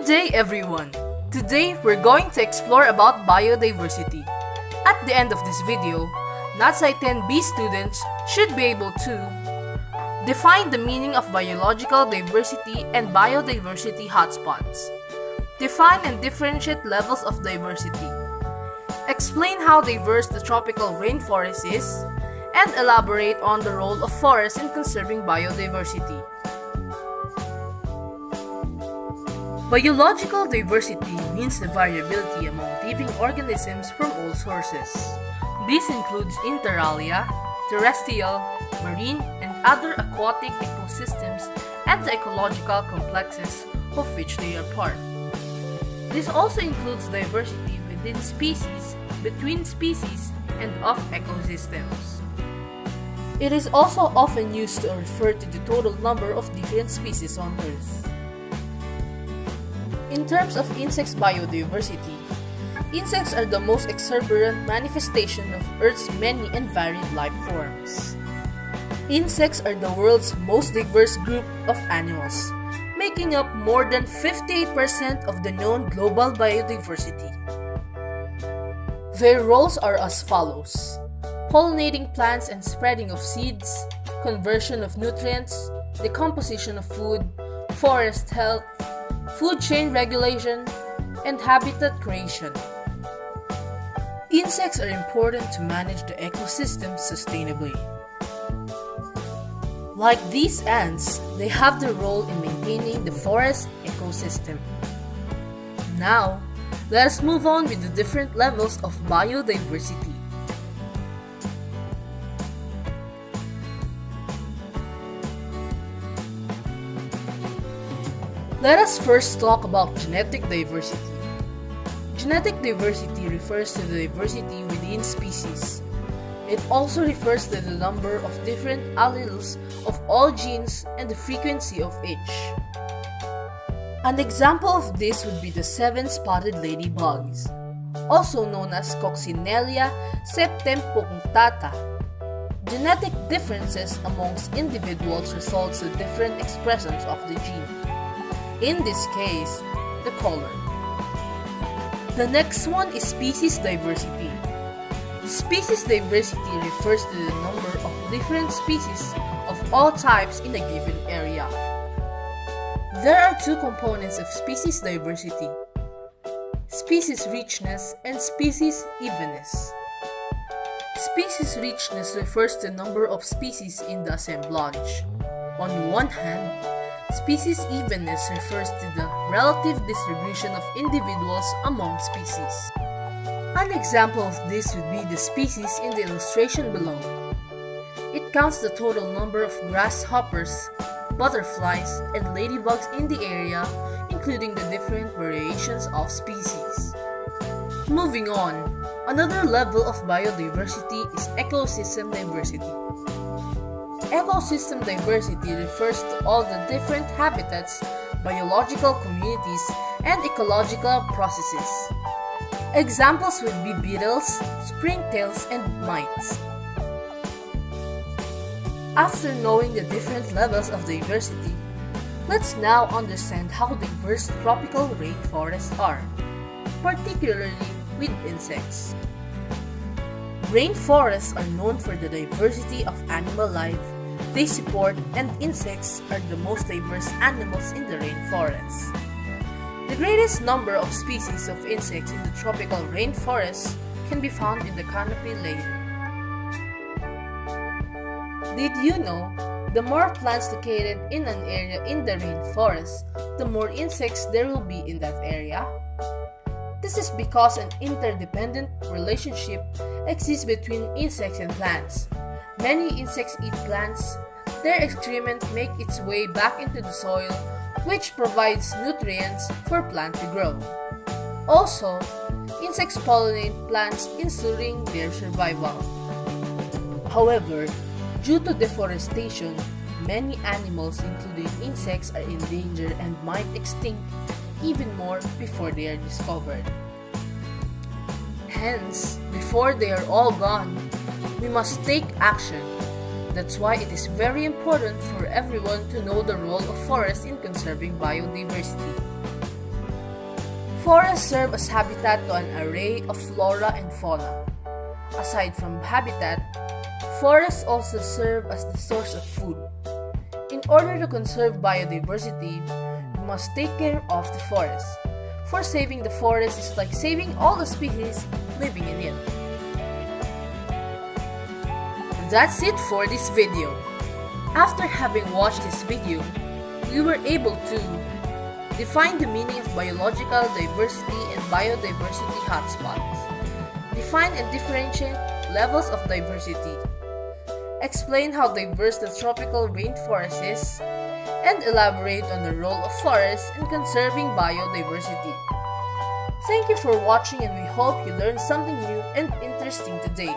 Good day, everyone! Today, we're going to explore about biodiversity. At the end of this video, NASc 10B students should be able to define the meaning of biological diversity and biodiversity hotspots, define and differentiate levels of diversity, explain how diverse the tropical rainforest is, and elaborate on the role of forests in conserving biodiversity. Biological diversity means the variability among living organisms from all sources. This includes inter alia, terrestrial, marine, and other aquatic ecosystems and the ecological complexes of which they are part. This also includes diversity within species, between species, and of ecosystems. It is also often used to refer to the total number of different species on Earth. In terms of insects biodiversity, insects are the most exuberant manifestation of Earth's many and varied life forms. Insects are the world's most diverse group of animals, making up more than 58% of the known global biodiversity. Their roles are as follows: pollinating plants and spreading of seeds, conversion of nutrients, decomposition of food, forest health, food chain regulation, and habitat creation. Insects are important to manage the ecosystem sustainably. Like these ants, they have the role in maintaining the forest ecosystem. Now, let us move on with the different levels of biodiversity. Let us first talk about genetic diversity. Genetic diversity refers to the diversity within species. It also refers to the number of different alleles of all genes and the frequency of each. An example of this would be the seven-spotted ladybugs, also known as Coccinella septempunctata. Genetic differences amongst individuals results in different expressions of the gene. In this case, the color. The next one is species diversity. Species diversity refers to the number of different species of all types in a given area. There are two components of species diversity: species richness and species evenness. Species richness refers to the number of species in the assemblage. On one hand, species evenness refers to the relative distribution of individuals among species. An example of this would be the species in the illustration below. It counts the total number of grasshoppers, butterflies, and ladybugs in the area, including the different variations of species. Moving on, another level of biodiversity is ecosystem diversity. Ecosystem diversity refers to all the different habitats, biological communities, and ecological processes. Examples would be beetles, springtails, and mites. After knowing the different levels of diversity, let's now understand how diverse tropical rainforests are, particularly with insects. Rainforests are known for the diversity of animal life they support, and insects are the most diverse animals in the rainforest. The greatest number of species of insects in the tropical rainforest can be found in the canopy layer. Did you know, the more plants located in an area in the rainforest, the more insects there will be in that area? This is because an interdependent relationship exists between insects and plants. Many insects eat plants. Their excrement make its way back into the soil, which provides nutrients for plant to grow. Also, insects pollinate plants, ensuring their survival. However, due to deforestation, many animals, including insects, are in danger and might extinct even more before they are discovered. Hence, before they are all gone, we must take action. That's why it is very important for everyone to know the role of forests in conserving biodiversity. Forests serve as habitat to an array of flora and fauna. Aside from habitat, forests also serve as the source of food. In order to conserve biodiversity, we must take care of the forest. For saving the forest is like saving all the species living in it. That's it for this video. After having watched this video, we were able to define the meaning of biological diversity and biodiversity hotspots, define and differentiate levels of diversity, explain how diverse the tropical rainforest is, and elaborate on the role of forests in conserving biodiversity. Thank you for watching, and we hope you learned something new and interesting today.